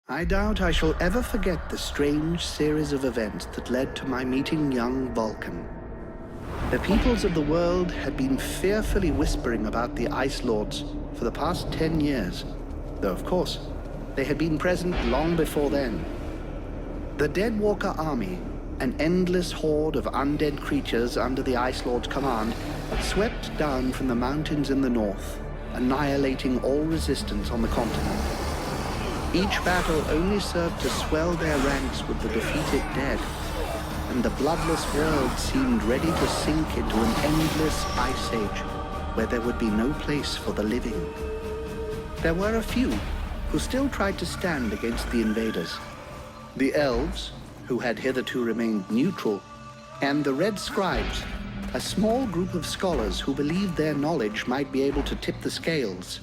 I doubt I shall ever forget the strange series of events that led to my meeting young Vulcan. The peoples of the world had been fearfully whispering about the Ice Lords for the past 10 years, though of course, they had been present long before then. The Deadwalker army, an endless horde of undead creatures under the Ice Lord's command, swept down from the mountains in the north, annihilating all resistance on the continent. Each battle only served to swell their ranks with the defeated dead, and the bloodless world seemed ready to sink into an endless ice age where there would be no place for the living. There were a few who still tried to stand against the invaders. The elves, who had hitherto remained neutral, and the red scribes, a small group of scholars who believed their knowledge might be able to tip the scales.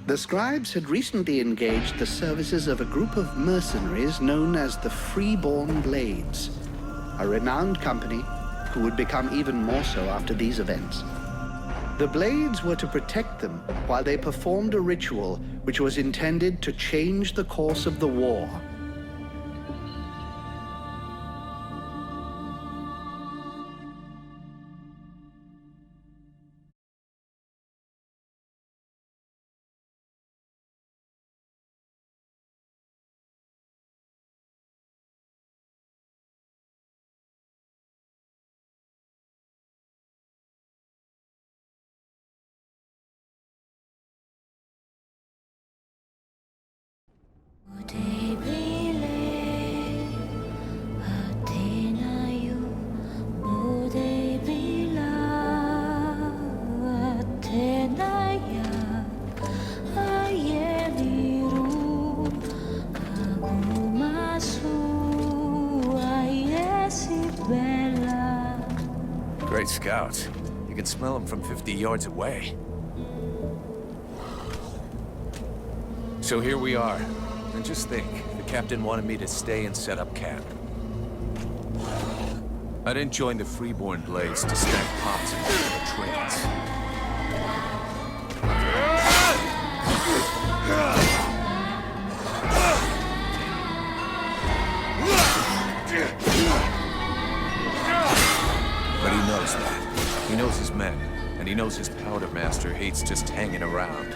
The scribes had recently engaged the services of a group of mercenaries known as the Freeborn Blades, a renowned company who would become even more so after these events. The Blades were to protect them while they performed a ritual which was intended to change the course of the war. Great scouts. You can smell them from 50 yards away. So here we are. And just think, the captain wanted me to stay and set up camp. I didn't join the Freeborn Blades to stack pops and the trains. But he knows that. He knows his men, and he knows his powder master hates just hanging around.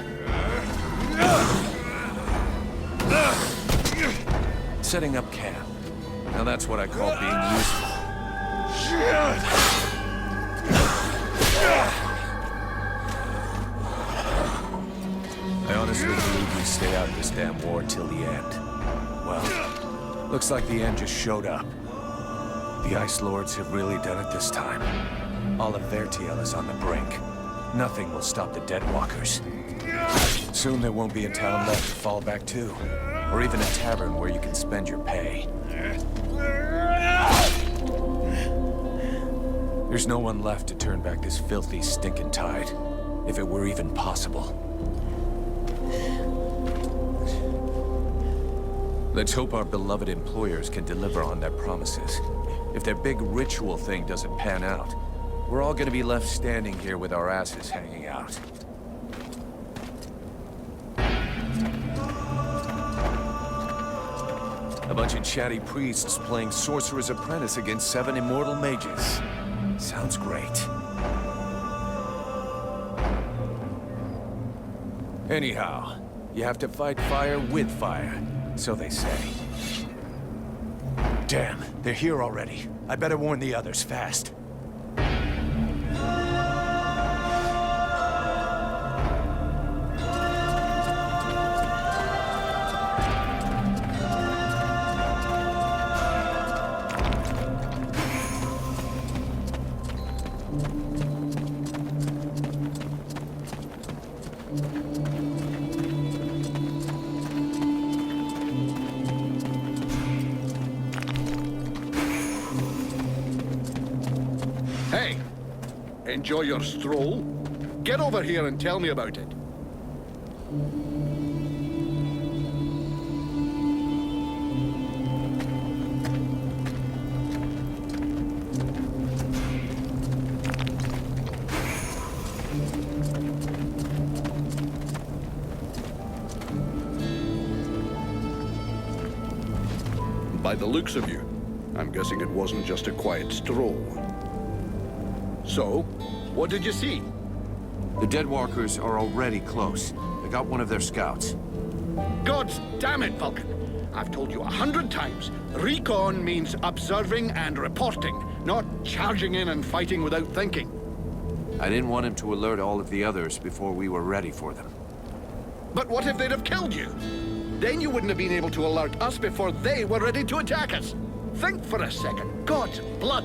Setting up camp. Now that's what I call being useful. I honestly believe we stay out of this damn war till the end. Well, looks like the end just showed up. The Ice Lords have really done it this time. All of Vertiel is on the brink. Nothing will stop the Deadwalkers. Soon there won't be a town left to fall back to, or even a tavern where you can spend your pay. There's no one left to turn back this filthy, stinking tide, if it were even possible. Let's hope our beloved employers can deliver on their promises. If their big ritual thing doesn't pan out, we're all gonna be left standing here with our asses hanging out. A bunch of chatty priests playing Sorcerer's Apprentice against 7 immortal mages. Sounds great. Anyhow, you have to fight fire with fire, so they say. Damn, they're here already. I better warn the others fast. Hey, enjoy your stroll? Get over here and tell me about it. By the looks of you, I'm guessing it wasn't just a quiet stroll. So, what did you see? The Deadwalkers are already close. I got one of their scouts. Gods damn it, Vulcan! I've told you 100 times, recon means observing and reporting, not charging in and fighting without thinking. I didn't want him to alert all of the others before we were ready for them. But what if they'd have killed you? Then you wouldn't have been able to alert us before they were ready to attack us. Think for a second. God's blood.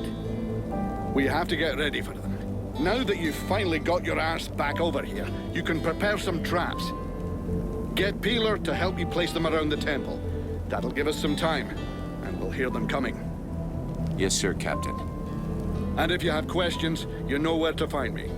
We have to get ready for them. Now that you've finally got your arse back over here, you can prepare some traps. Get Peeler to help you place them around the temple. That'll give us some time, and we'll hear them coming. Yes, sir, Captain. And if you have questions, you know where to find me.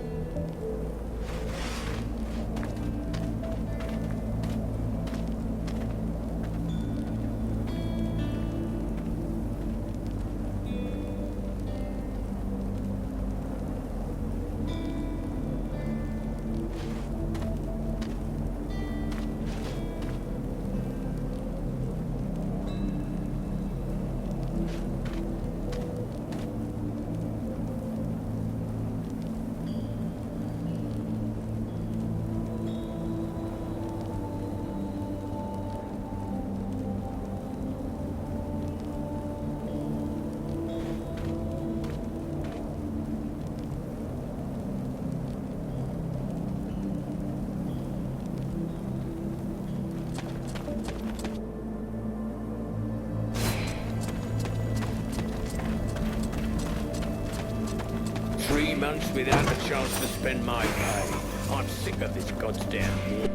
Months without a chance to spend my pay. I'm sick of this goddamn war.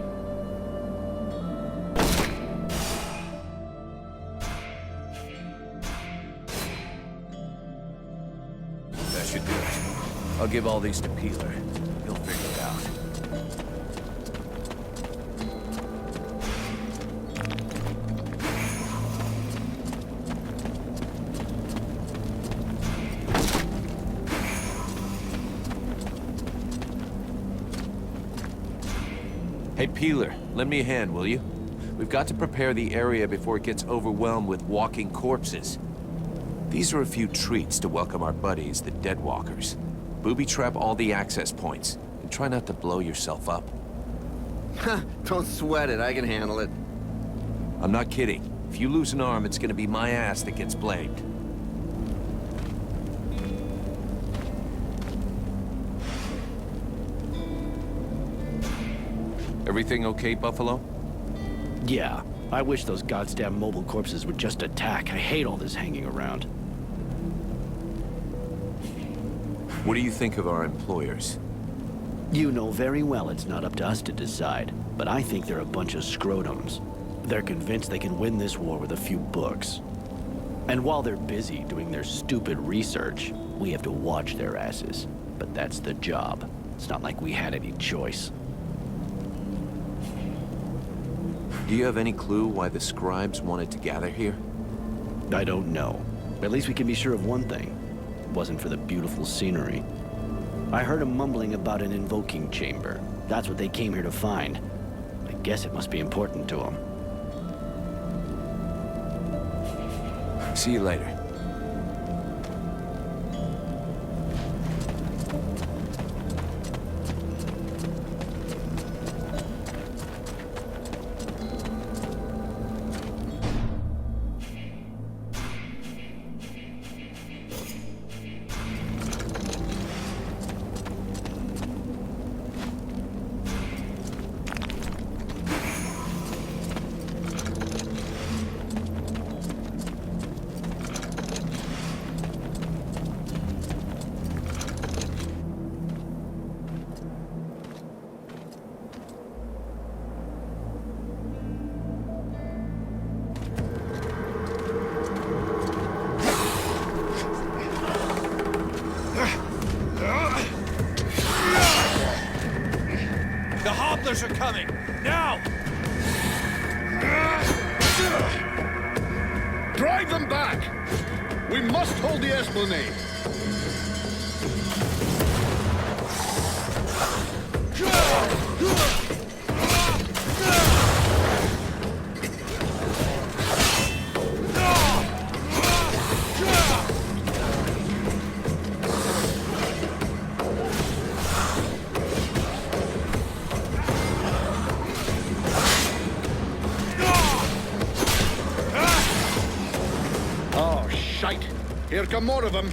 That should do it. I'll give all these to Peeler. He'll figure it out. Hey, Peeler, lend me a hand, will you? We've got to prepare the area before it gets overwhelmed with walking corpses. These are a few treats to welcome our buddies, the Deadwalkers. Booby-trap all the access points, and try not to blow yourself up. Don't sweat it, I can handle it. I'm not kidding. If you lose an arm, it's gonna be my ass that gets blamed. Everything okay, Buffalo? Yeah. I wish those goddamn mobile corpses would just attack. I hate all this hanging around. What do you think of our employers? You know very well it's not up to us to decide, but I think they're a bunch of scrotums. They're convinced they can win this war with a few books. And while they're busy doing their stupid research, we have to watch their asses. But that's the job. It's not like we had any choice. Do you have any clue why the scribes wanted to gather here? I don't know. At least we can be sure of one thing. It wasn't for the beautiful scenery. I heard them mumbling about an invoking chamber. That's what they came here to find. I guess it must be important to them. See you later. The hobblers are coming! Now! Drive them back! We must hold the Esplanade! Here come more of them.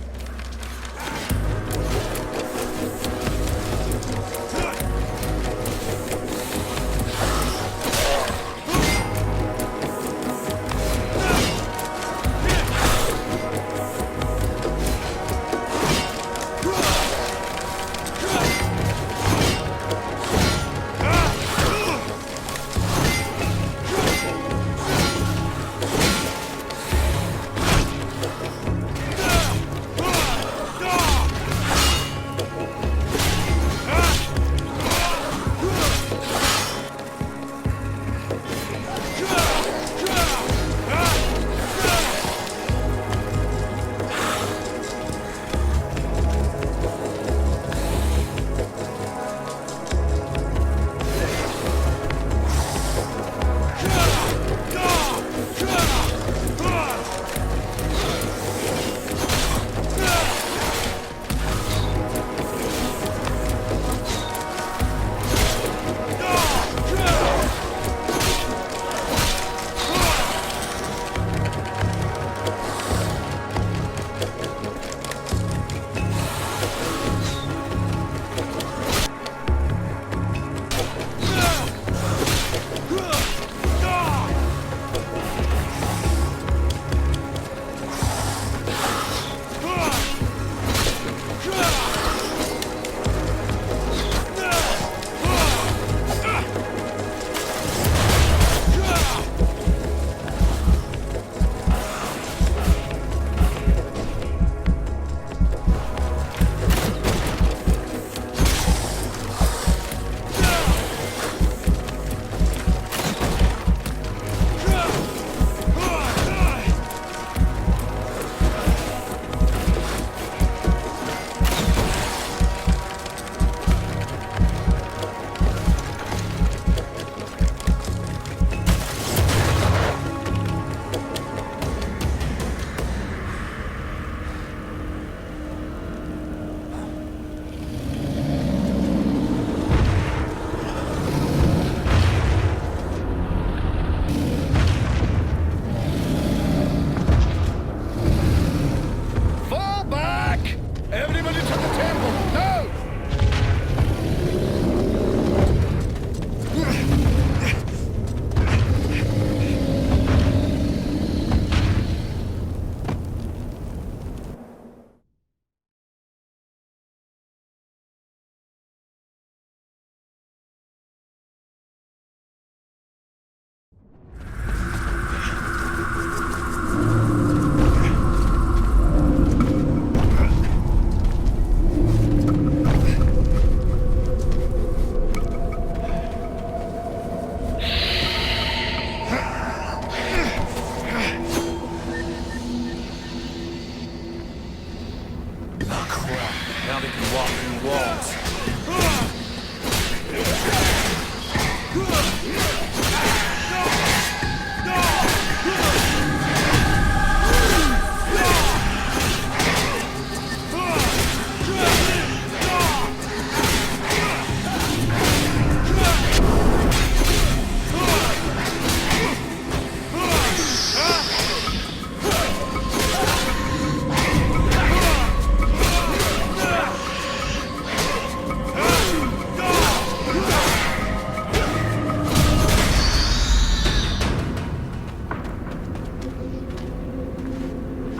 Now they can walk through walls.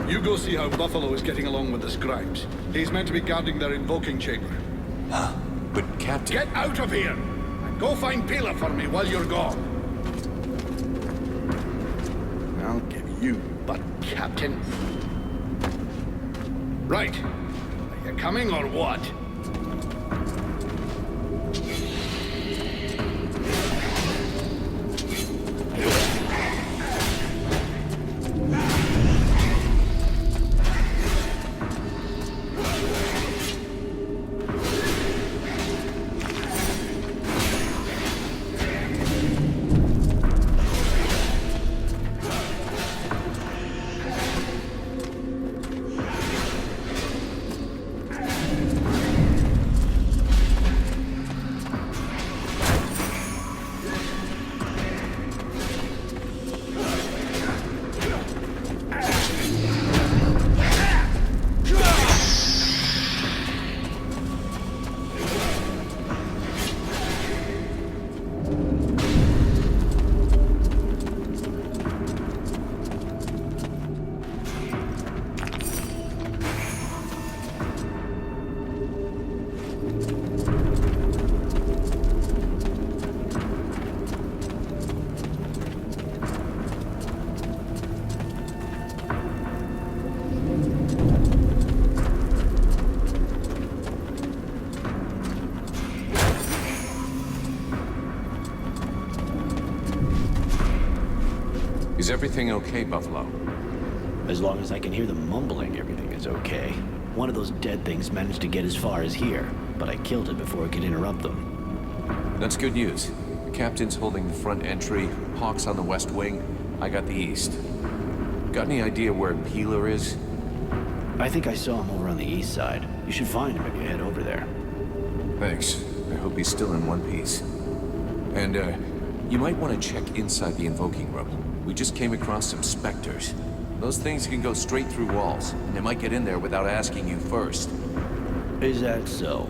You go see how Buffalo is getting along with the scribes. He's meant to be guarding their invoking chamber. But Captain... Get out of here! And go find Pila for me while you're gone. I'll give you butt, Captain. Right. Are you coming or what? Is everything okay, Buffalo? As long as I can hear them mumbling, everything is okay. One of those dead things managed to get as far as here, but I killed it before it could interrupt them. That's good news. The captain's holding the front entry, Hawk's on the west wing, I got the east. Got any idea where Peeler is? I think I saw him over on the east side. You should find him if you head over there. Thanks. I hope he's still in one piece. And, you might want to check inside the invoking room. We just came across some specters. Those things can go straight through walls, and they might get in there without asking you first. Is that so?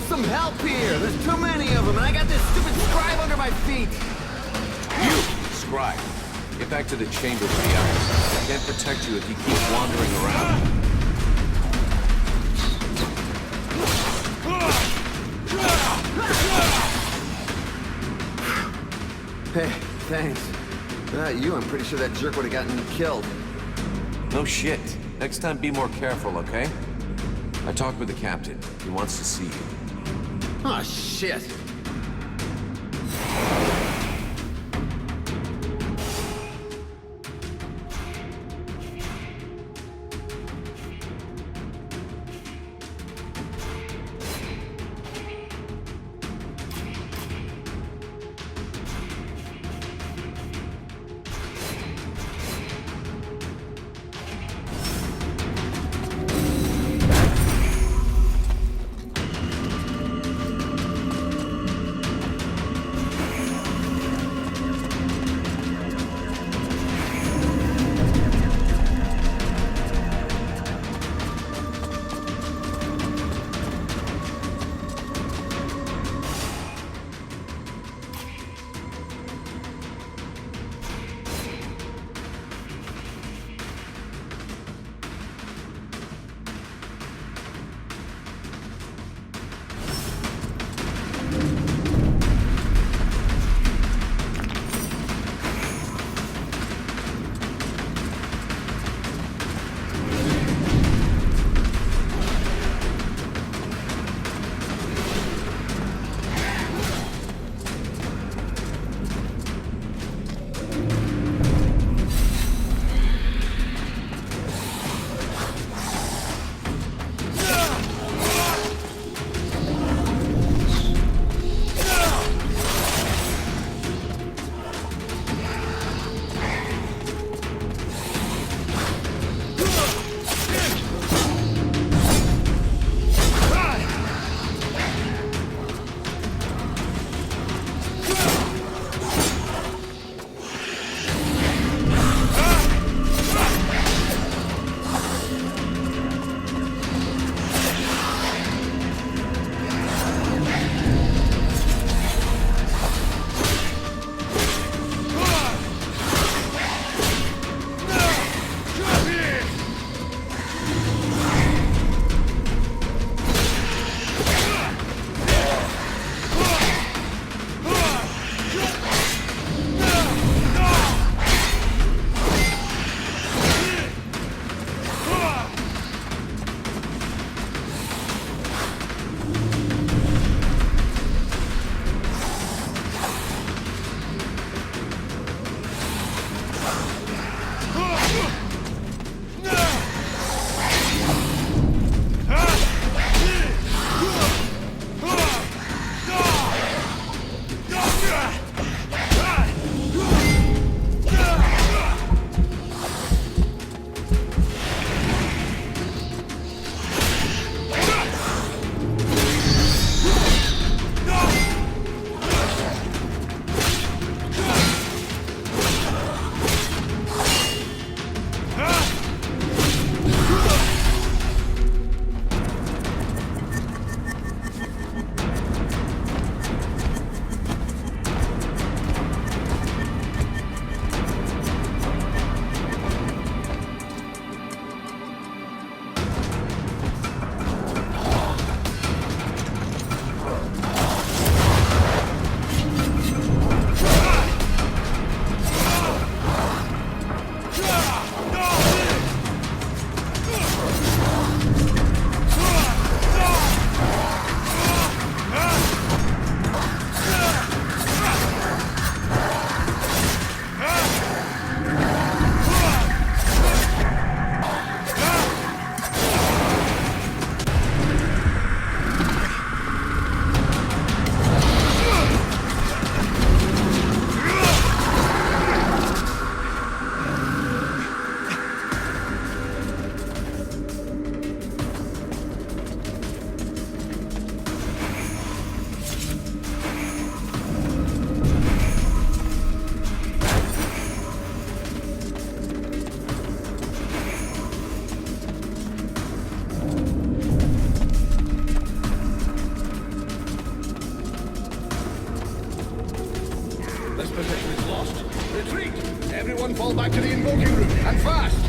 Some help here! There's too many of them, and I got this stupid scribe under my feet! You, scribe. Get back to the chamber with the ice. I can't protect you if you keep wandering around. Hey, thanks. Without you, I'm pretty sure that jerk would have gotten me killed. No shit. Next time, be more careful, okay? I talked with the captain. He wants to see you. Oh, shit. This position is lost. Retreat! Everyone fall back to the invoking room, and fast!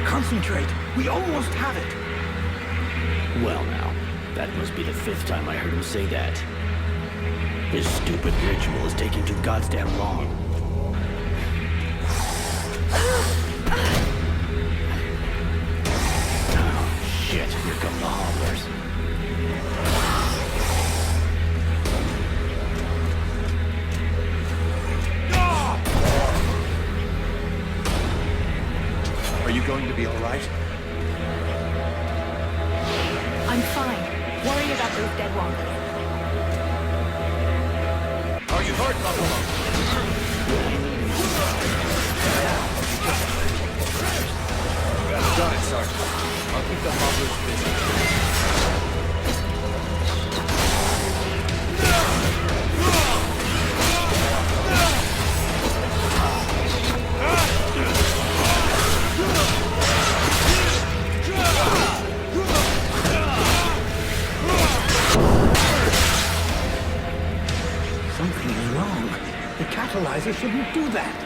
Concentrate! We almost have it! Well now, that must be the 5th time I heard him say that. His stupid ritual is taking too goddamn long. Oh, shit, here come the hobblers. Are you going to be all right? I'm fine. Worry about those dead walkers. Are you hurt, Buffalo? Got it, Sergeant. I'll keep the hobblers busy. The catalyzer shouldn't do that.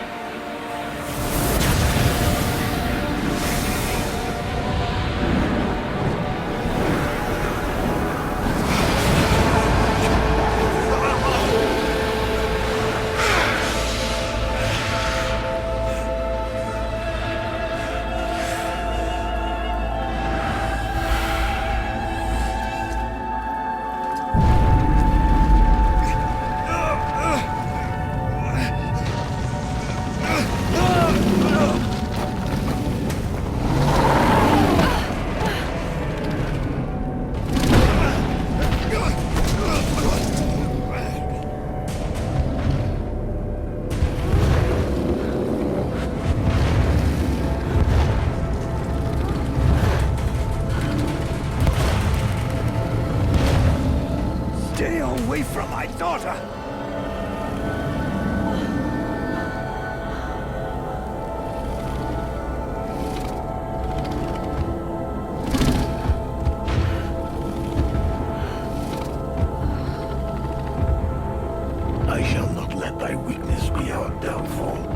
Stay away from my daughter! I shall not let thy weakness be our downfall.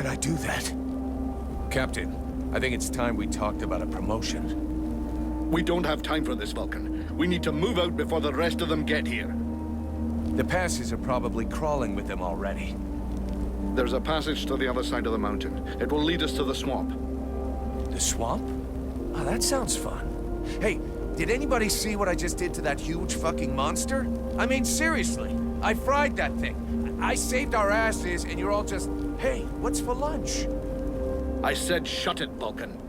could I do that? Captain, I think it's time we talked about a promotion. We don't have time for this, Vulcan. We need to move out before the rest of them get here. The passes are probably crawling with them already. There's a passage to the other side of the mountain. It will lead us to the swamp. The swamp? Oh, that sounds fun. Hey, did anybody see what I just did to that huge fucking monster? I mean, seriously, I fried that thing. I saved our asses, and you're all just, hey, what's for lunch? I said shut it, Vulcan.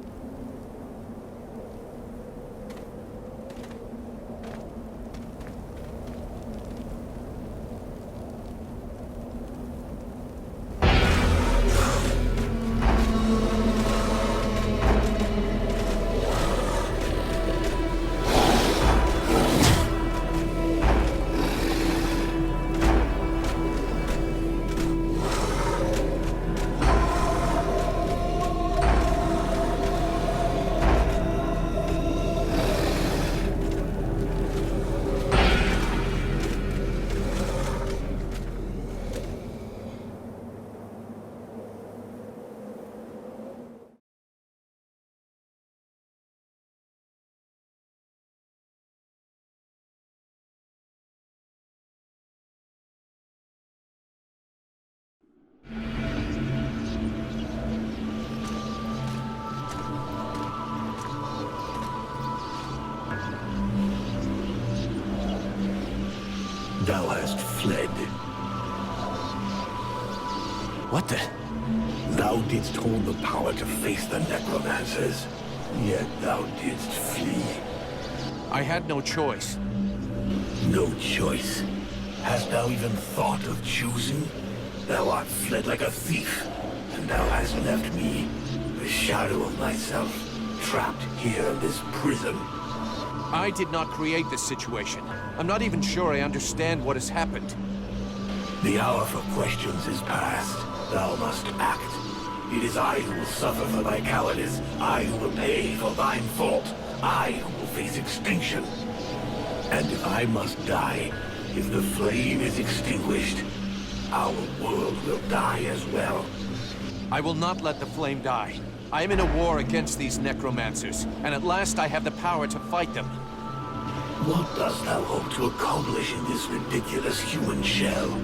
Thou hast fled. What the? Thou didst hold the power to face the necromancers, yet thou didst flee. I had no choice. No choice. Hast thou even thought of choosing? Thou art fled like a thief, and thou hast left me, the shadow of myself, trapped here in this prison. I did not create this situation. I'm not even sure I understand what has happened. The hour for questions is past. Thou must act. It is I who will suffer for thy cowardice. I who will pay for thine fault. I who will face extinction. And if I must die, if the flame is extinguished, our world will die as well. I will not let the flame die. I am in a war against these necromancers, and at last I have the power to fight them. What dost thou hope to accomplish in this ridiculous human shell?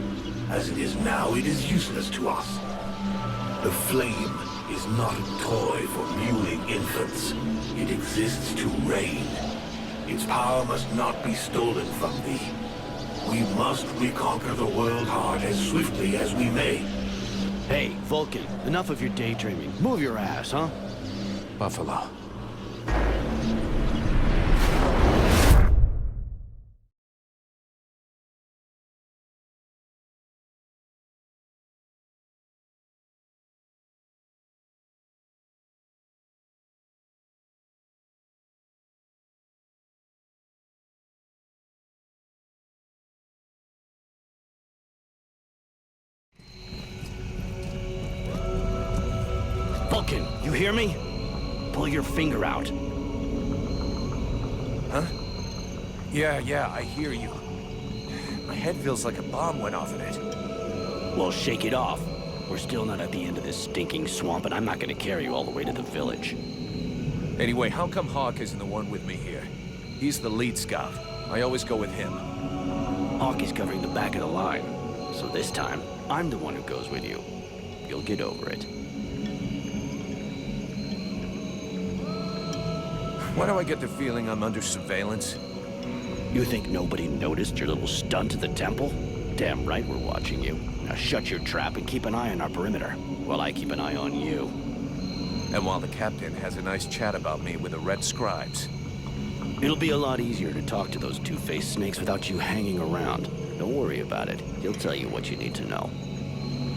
As it is now, it is useless to us. The flame is not a toy for mewling infants. It exists to reign. Its power must not be stolen from thee. We must reconquer the world heart as swiftly as we may. Hey, Vulcan, enough of your daydreaming. Move your ass, huh? Buffalo. Vulcan, you hear me? Pull your finger out. Huh? Yeah, I hear you. My head feels like a bomb went off in it. Well, shake it off. We're still not at the end of this stinking swamp, and I'm not gonna carry you all the way to the village. Anyway, how come Hawk isn't the one with me here? He's the lead scout. I always go with him. Hawk is covering the back of the line, so this time, I'm the one who goes with you. You'll get over it. Why do I get the feeling I'm under surveillance? You think nobody noticed your little stunt at the temple? Damn right we're watching you. Now shut your trap and keep an eye on our perimeter, while I keep an eye on you. And while the captain has a nice chat about me with the red scribes. It'll be a lot easier to talk to those two-faced snakes without you hanging around. Don't worry about it. He'll tell you what you need to know.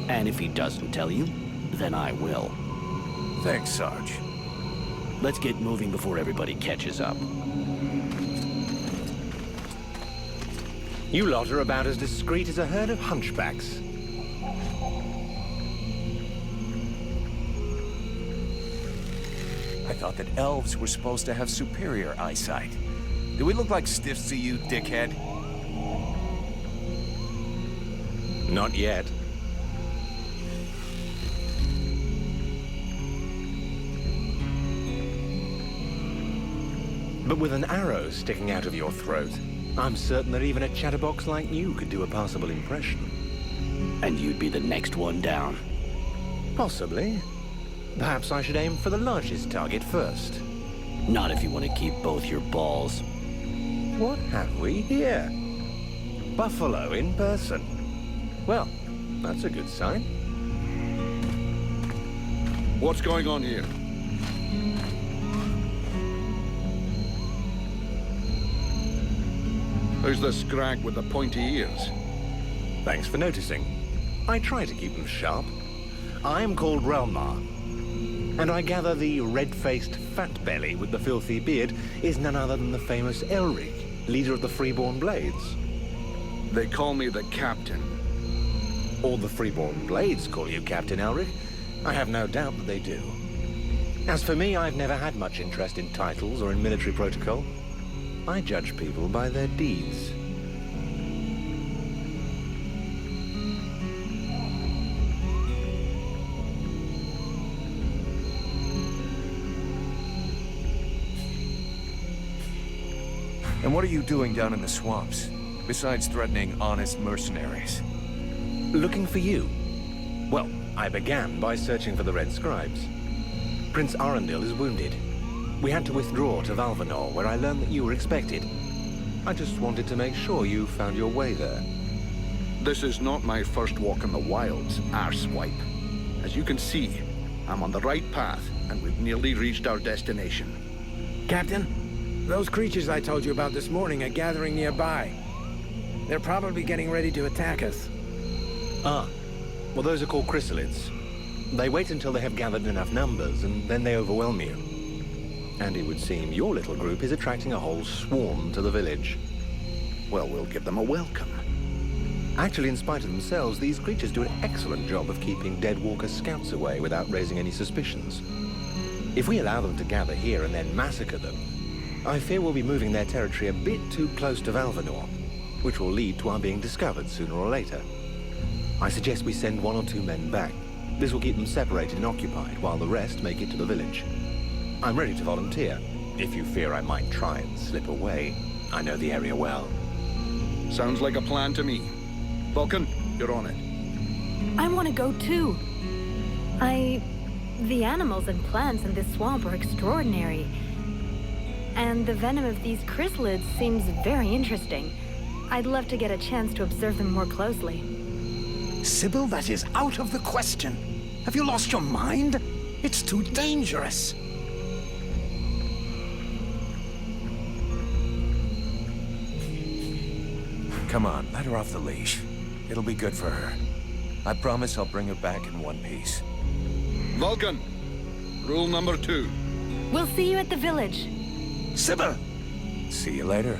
And if he doesn't tell you, then I will. Thanks, Sarge. Let's get moving before everybody catches up. You lot are about as discreet as a herd of hunchbacks. I thought that elves were supposed to have superior eyesight. Do we look like stiffs to you, dickhead? Not yet. But with an arrow sticking out of your throat, I'm certain that even a chatterbox like you could do a passable impression. And you'd be the next one down. Possibly. Perhaps I should aim for the largest target first. Not if you want to keep both your balls. What have we here? Buffalo in person. Well, that's a good sign. What's going on here? Who's the scrag with the pointy ears? Thanks for noticing. I try to keep them sharp. I'm called Relmar, and I gather the red-faced fat belly with the filthy beard is none other than the famous Elric, leader of the Freeborn Blades. They call me the Captain. All the Freeborn Blades call you Captain Elric. I have no doubt that they do. As for me, I've never had much interest in titles or in military protocol. I judge people by their deeds. And what are you doing down in the swamps, besides threatening honest mercenaries? Looking for you. Well, I began by searching for the Red Scribes. Prince Arundel is wounded. We had to withdraw to Valvanor, where I learned that you were expected. I just wanted to make sure you found your way there. This is not my first walk in the wilds, arswipe. As you can see, I'm on the right path, and we've nearly reached our destination. Captain, those creatures I told you about this morning are gathering nearby. They're probably getting ready to attack us. Ah, well, those are called chrysalids. They wait until they have gathered enough numbers, and then they overwhelm you. And it would seem your little group is attracting a whole swarm to the village. Well, we'll give them a welcome. Actually, in spite of themselves, these creatures do an excellent job of keeping Deadwalker scouts away without raising any suspicions. If we allow them to gather here and then massacre them, I fear we'll be moving their territory a bit too close to Valvanor, which will lead to our being discovered sooner or later. I suggest we send 1 or 2 men back. This will keep them separated and occupied, while the rest make it to the village. I'm ready to volunteer, if you fear I might try and slip away. I know the area well. Sounds like a plan to me. Vulcan, you're on it. I want to go too. The animals and plants in this swamp are extraordinary. And the venom of these chrysalids seems very interesting. I'd love to get a chance to observe them more closely. Sybil, that is out of the question. Have you lost your mind? It's too dangerous. Come on, let her off the leash. It'll be good for her. I promise I'll bring her back in one piece. Vulcan, rule number 2. We'll see you at the village. Sybil! See you later.